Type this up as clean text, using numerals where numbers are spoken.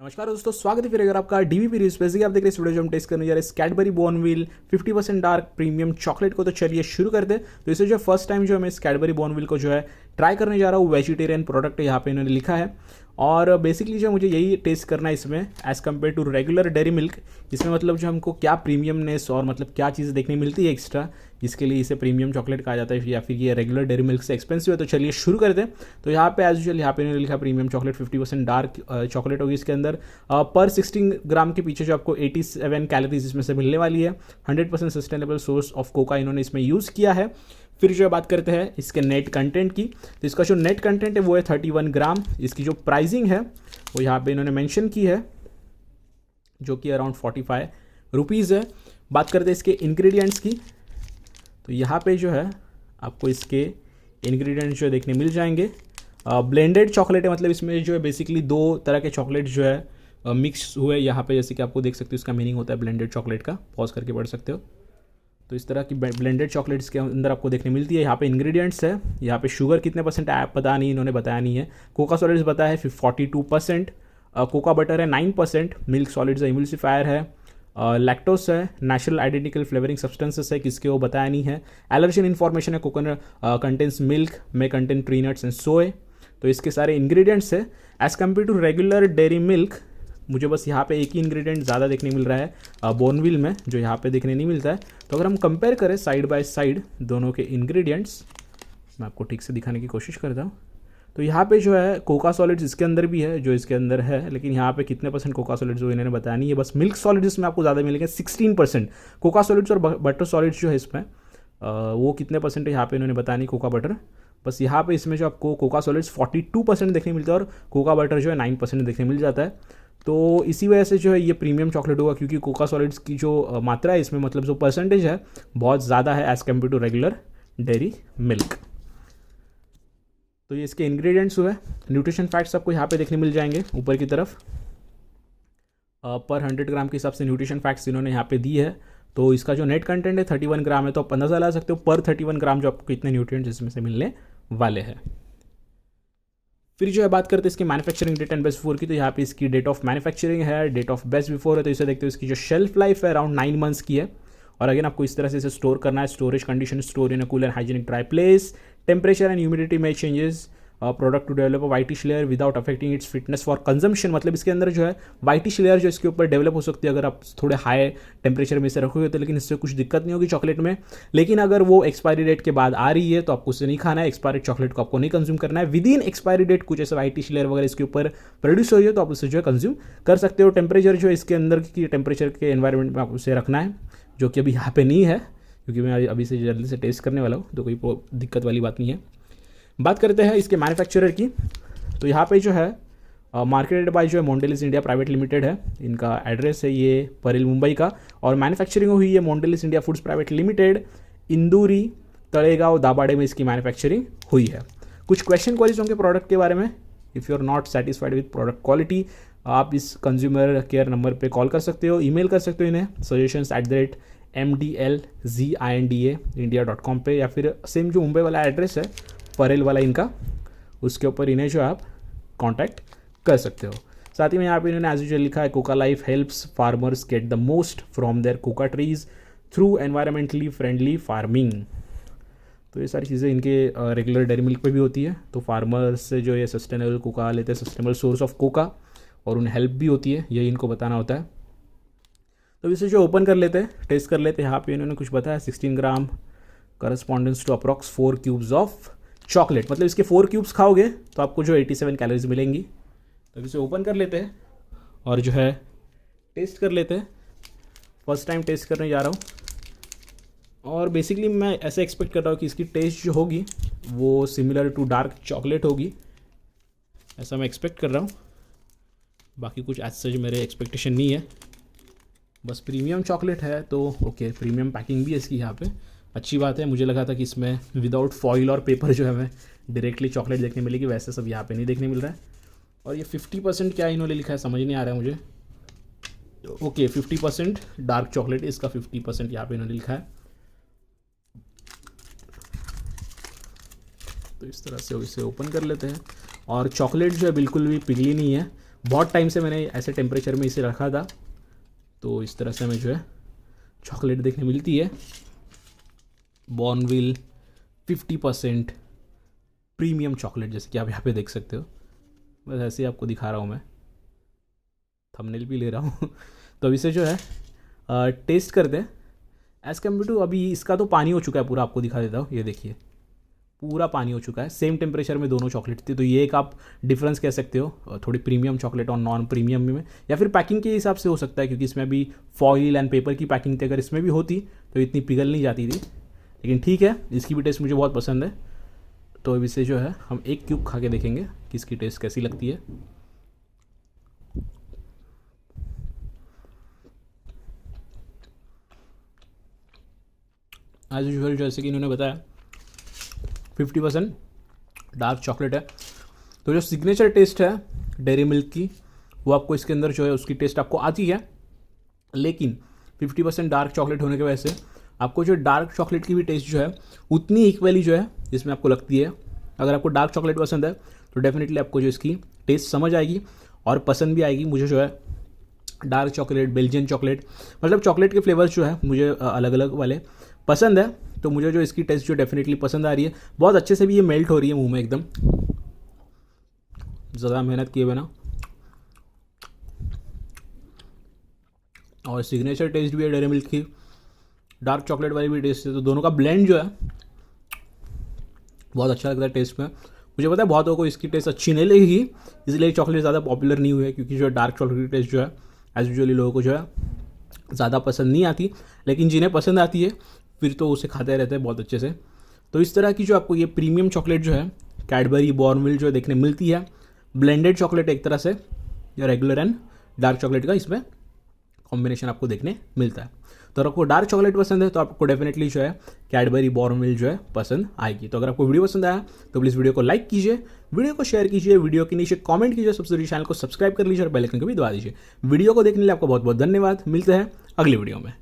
नमस्कार दोस्तों, स्वागत है फिर अगर आपका डीवीपी रिव्यूज पे। आप देख रहे हैं इस वीडियो जो हम टेस्ट करने जा रहे हैं Cadbury Bournville 50% dark premium chocolate को। तो चलिए शुरू करते हैं। तो इसे जो फर्स्ट टाइम जो मैं इस कैडबरी बॉर्नविल को जो है ट्राई करने जा रहा हूँ, वेजिटेरियन प्रोडक्ट यहाँ पे इन्होंने लिखा है। और बेसिकली जो मुझे यही टेस्ट करना है इसमें as compare to regular dairy milk. इसमें मतलब जो हमको क्या प्रीमियमनेस और मतलब क्या चीज़ें देखने मिलती है एक्स्ट्रा, जिसके लिए इसे प्रीमियम चॉकलेट कहा जाता है या फिर ये रेगुलर डेयरी मिल्क से एक्सपेंसिव है। तो चलिए शुरू करते हैं। तो यहाँ पे एज यूजुअल यहाँ पे इन्होंने लिखा प्रीमियम चॉकलेट 50% डार्क चॉकलेट होगी इसके अंदर। पर 16 ग्राम के पीछे जो आपको 87 कैलोरीज इसमें से मिलने वाली है। 100% सस्टेनेबल सोर्स ऑफ कोका इन्होंने इसमें यूज़ किया है। फिर जो बात करते हैं इसके नेट कंटेंट की, तो इसका जो नेट कंटेंट है वो है 31 ग्राम। इसकी जो प्राइसिंग है वो यहाँ पे इन्होंने मेंशन की है, जो कि अराउंड 45 रुपीज़ है। बात करते हैं इसके इंग्रेडिएंट्स की, तो यहाँ पे जो है आपको इसके इंग्रेडिएंट्स जो देखने मिल जाएंगे। ब्लेंडेड चॉकलेट है, मतलब इसमें जो है बेसिकली दो तरह के चॉकलेट जो है मिक्स हुए यहाँ पे। जैसे कि आपको देख सकते हो इसका मीनिंग होता है ब्लेंडेड चॉकलेट का, पॉज करके पढ़ सकते हो। तो इस तरह की ब्लेंडेड चॉकलेट्स के अंदर आपको देखने मिलती है। यहाँ पे इंग्रेडिएंट्स है, यहाँ पे शुगर कितने परसेंट है पता नहीं, इन्होंने बताया नहीं है। कोका सॉलिड्स बताया है 42%, कोका बटर है 9%, मिल्क सॉलिड्स है, इमल्सिफायर है, लैक्टोस है, नेचुरल आइडेंटिकल फ्लेवरिंग सब्सटेंसेस है, किसके वो बताया नहीं है। एलर्जन इन्फॉर्मेशन है, कोकोनट कंटेंस मिल्क में content tree nuts and soy. तो इसके सारे इंग्रेडिएंट्स है। As compare to regular dairy milk मुझे बस यहाँ पे एक ही इंग्रेडिएंट ज़्यादा देखने मिल रहा है बॉर्नविल में, जो यहाँ पे देखने नहीं मिलता है। तो अगर हम कंपेयर करें साइड बाय साइड दोनों के इंग्रेडिएंट्स, मैं आपको ठीक से दिखाने की कोशिश करता हूँ। तो यहाँ पे जो है कोका सॉलिड्स इसके अंदर भी है, जो इसके अंदर है, लेकिन यहाँ पे कितने परसेंट कोका सॉलिड्स वो इन्होंने बताया नहीं है। बस मिल्क सॉलिड्स में आपको ज़्यादा मिलेंगे 16%। कोका सॉलिड्स और बटर सॉलिड्स जो है इसमें वो कितने परसेंट है यहाँ पे इन्होंने बताया नहीं। कोका बटर बस यहाँ पे इसमें जो आपको कोका सॉलिड्स 42% देखने मिलता है और कोका बटर जो है 9% देखने मिल जाता है। तो इसी वजह से जो है ये प्रीमियम चॉकलेट होगा, क्योंकि कोका सॉलिड्स की जो मात्रा है इसमें, मतलब जो परसेंटेज है बहुत ज़्यादा है as compare to regular dairy milk. तो ये इसके इंग्रेडिएंट्स हुए। न्यूट्रिशन फैक्ट्स आपको यहाँ पे देखने मिल जाएंगे ऊपर की तरफ। पर 100 ग्राम के हिसाब से न्यूट्रिशन फैक्ट्स इन्होंने यहाँ पे दी है। तो इसका जो नेट कंटेंट है 31 ग्राम है, तो आप अंदाज़ा लगा सकते हो पर 31 ग्राम जो आपको कितने न्यूट्रिएंट्स इसमें से मिलने वाले हैं। फिर जो है बात करते हैं इसकी manufacturing date and best before की, तो यहाँ पे इसकी डेट ऑफ मैन्युफैक्चरिंग है, डेट ऑफ बेस्ट बिफोर है। तो इसे देखते हो इसकी जो शेल्फ लाइफ है अराउंड 9 मंथ्स की है। और अगेन आपको इस तरह से इसे स्टोर करना है। Storage condition, store in a cool and hygienic dry place, temperature and humidity में changes product to develop a whitish layer without affecting its fitness for consumption. मतलब इसके अंदर जो है वाइटिश लेयर जो इसके ऊपर डेवलप हो सकती है अगर आप थोड़े हाई टेम्परेचर में इसे रखोगे तो, लेकिन इससे कुछ दिक्कत नहीं होगी चॉकलेट में। लेकिन अगर वो एक्सपायरी डेट के बाद आ रही है तो आपको उसे नहीं खाना है। एक्सपायरी चॉकलेट को आपको नहीं कंज्यूम करना है। विद इन एक्सपायरी डेट कुछ ऐसे वाइटिश लेयर वगैरह इसके ऊपर प्रोड्यूस हो रही है तो आप उसे जो है कंज्यूम कर सकते हो। टेम्परेचर जो इसके अंदर की टेम्परेचर के एनवायरमेंट में आप उसे रखना है, जो कि अभी यहाँ पे नहीं है, क्योंकि मैं अभी से जल्दी से टेस्ट करने वाला हूँ, तो कोई दिक्कत वाली बात नहीं है। बात करते हैं इसके मैन्युफैक्चरर की, तो यहाँ पे जो है मार्केटेड बाय जो है मोंडेलिस इंडिया प्राइवेट लिमिटेड है। इनका एड्रेस है ये परेल मुंबई का, और मैन्युफैक्चरिंग हुई है मोंडेलिस India foods private limited, Indori, तड़ेगांव, Dabade में इसकी मैन्युफैक्चरिंग हुई है। कुछ क्वेश्चन क्वेरीज होंगे प्रोडक्ट के बारे में। If you are not satisfied with product quality, आप इस कंज्यूमर केयर नंबर पे कॉल कर सकते हो, ईमेल कर सकते हो इन्हें suggestions@mdlzindia.com पे, या फिर सेम जो मुंबई वाला एड्रेस है परेल वाला इनका, उसके ऊपर इन्हें जो आप कांटेक्ट कर सकते हो। साथ ही में यहाँ पे इन्होंने एज यूजुअल लिखा है cocoa life helps farmers get the most from their cocoa trees through environmentally friendly farming. तो ये सारी चीज़ें इनके रेगुलर डेयरी मिल्क पे भी होती है। तो फार्मर्स से जो ये सस्टेनेबल कोका लेते हैं, सस्टेनेबल सोर्स ऑफ कोका, और उन्हें हेल्प भी होती है, यही इनको बताना होता है। तो इसे जो ओपन कर लेते हैं, टेस्ट कर लेते हैं। यहाँ पे इन्होंने कुछ बताया 16 gram correspondence to approx 4 cubes of chocolate, मतलब इसके 4 क्यूब्स खाओगे तो आपको जो 87 कैलोरीज मिलेंगी। तो इसे ओपन कर लेते हैं और जो है टेस्ट कर लेते हैं। फर्स्ट टाइम टेस्ट करने जा रहा हूँ, और बेसिकली मैं ऐसे एक्सपेक्ट कर रहा हूँ कि इसकी टेस्ट जो होगी वो सिमिलर टू डार्क चॉकलेट होगी, ऐसा मैं एक्सपेक्ट कर रहा हूँ। बाकी कुछ एज सच मेरे एक्सपेक्टेशन नहीं है, बस प्रीमियम चॉकलेट है तो ओके। प्रीमियम पैकिंग भी है इसकी, यहाँ पे अच्छी बात है। मुझे लगा था कि इसमें विदाउट फॉइल और पेपर जो है हमें डायरेक्टली चॉकलेट देखने मिलेगी, वैसे सब यहाँ पे नहीं देखने मिल रहा है। और ये 50% क्या इन्होंने लिखा है समझ नहीं आ रहा है मुझे। ओके 50% डार्क चॉकलेट, इसका 50% यहाँ पे इन्होंने लिखा है। तो इस तरह से इसे ओपन कर लेते हैं, और चॉकलेट जो है बिल्कुल भी पिघली नहीं है, बहुत टाइम से मैंने ऐसे टेम्परेचर में इसे रखा था, तो इस तरह से हमें जो है चॉकलेट देखने मिलती है। बॉर्नविल 50% प्रीमियम चॉकलेट, जैसे कि आप यहाँ पे देख सकते हो। बस ऐसे ही आपको दिखा रहा हूँ मैं, थंबनेल भी ले रहा हूँ। तो अब इसे जो है टेस्ट करते हैं। एज़ कम्पेयर टू अभी इसका तो पानी हो चुका है पूरा, आपको दिखा देता हूँ। ये देखिए पूरा पानी हो चुका है। सेम टेम्परेचर में दोनों चॉकलेट थी, तो ये एक आप डिफरेंस कह सकते हो, थोड़ी प्रीमियम चॉकलेट और नॉन प्रीमियम में, या फिर पैकिंग के हिसाब से हो सकता है, क्योंकि इसमें भी फॉइल एंड पेपर की पैकिंग थी। अगर इसमें भी होती तो इतनी पिघल नहीं जाती थी, लेकिन ठीक है, इसकी भी टेस्ट मुझे बहुत पसंद है। तो अब इसे जो है हम एक क्यूब खा के देखेंगे कि इसकी टेस्ट कैसी लगती है। एज यूजुअल जैसे कि इन्होंने बताया 50% डार्क चॉकलेट है। तो जो सिग्नेचर टेस्ट है डेयरी मिल्क की, वो आपको इसके अंदर जो है उसकी टेस्ट आपको आती है, लेकिन 50% डार्क चॉकलेट होने की वजह से आपको जो डार्क चॉकलेट की भी टेस्ट जो है उतनी इक्वली जो है इसमें आपको लगती है। अगर आपको डार्क चॉकलेट पसंद है तो डेफिनेटली आपको जो इसकी टेस्ट समझ आएगी और पसंद भी आएगी। मुझे जो है डार्क चॉकलेट, बेल्जियन चॉकलेट, मतलब चॉकलेट के फ्लेवर्स जो है मुझे अलग अलग वाले पसंद है, तो मुझे जो इसकी टेस्ट जो डेफिनेटली पसंद आ रही है। बहुत अच्छे से भी ये मेल्ट हो रही है मुंह में एकदम, ज़्यादा मेहनत किए बिना। और सिग्नेचर टेस्ट भी है डेयरी मिल्क की, डार्क चॉकलेट वाली भी टेस्ट है, तो दोनों का ब्लेंड जो है बहुत अच्छा लगता है टेस्ट में। मुझे पता है बहुत लोगों को इसकी टेस्ट अच्छी नहीं लगेगी, इसलिए चॉकलेट ज़्यादा पॉपुलर नहीं हुई है, क्योंकि जो है डार्क चॉकलेट की टेस्ट जो है एज यूजुअली लोगों को जो है ज़्यादा पसंद नहीं आती, लेकिन जिन्हें पसंद आती है फिर तो उसे खाते रहते हैं बहुत अच्छे से। तो इस तरह की जो आपको ये प्रीमियम चॉकलेट जो है कैडबरी बॉर्नविल जो है देखने मिलती है। ब्लेंडेड चॉकलेट एक तरह से, या रेगुलर एंड डार्क चॉकलेट का इसमें कॉम्बिनेशन आपको देखने मिलता है। तो अगर आपको डार्क चॉकलेट पसंद है तो आपको डेफिनेटली जो है कैडबरी बॉर्नविल जो है पसंद आएगी। तो अगर आपको वीडियो पसंद आया तो प्लीज़ वीडियो को लाइक कीजिए, वीडियो को शेयर कीजिए, वीडियो के नीचे कमेंट कीजिए, सबसे जरूरी चैनल को सब्सक्राइब कर लीजिए और बेल आइकन को भी दबा दीजिए। वीडियो को देखने के लिए आपको बहुत बहुत धन्यवाद। मिलते हैं अगली वीडियो में।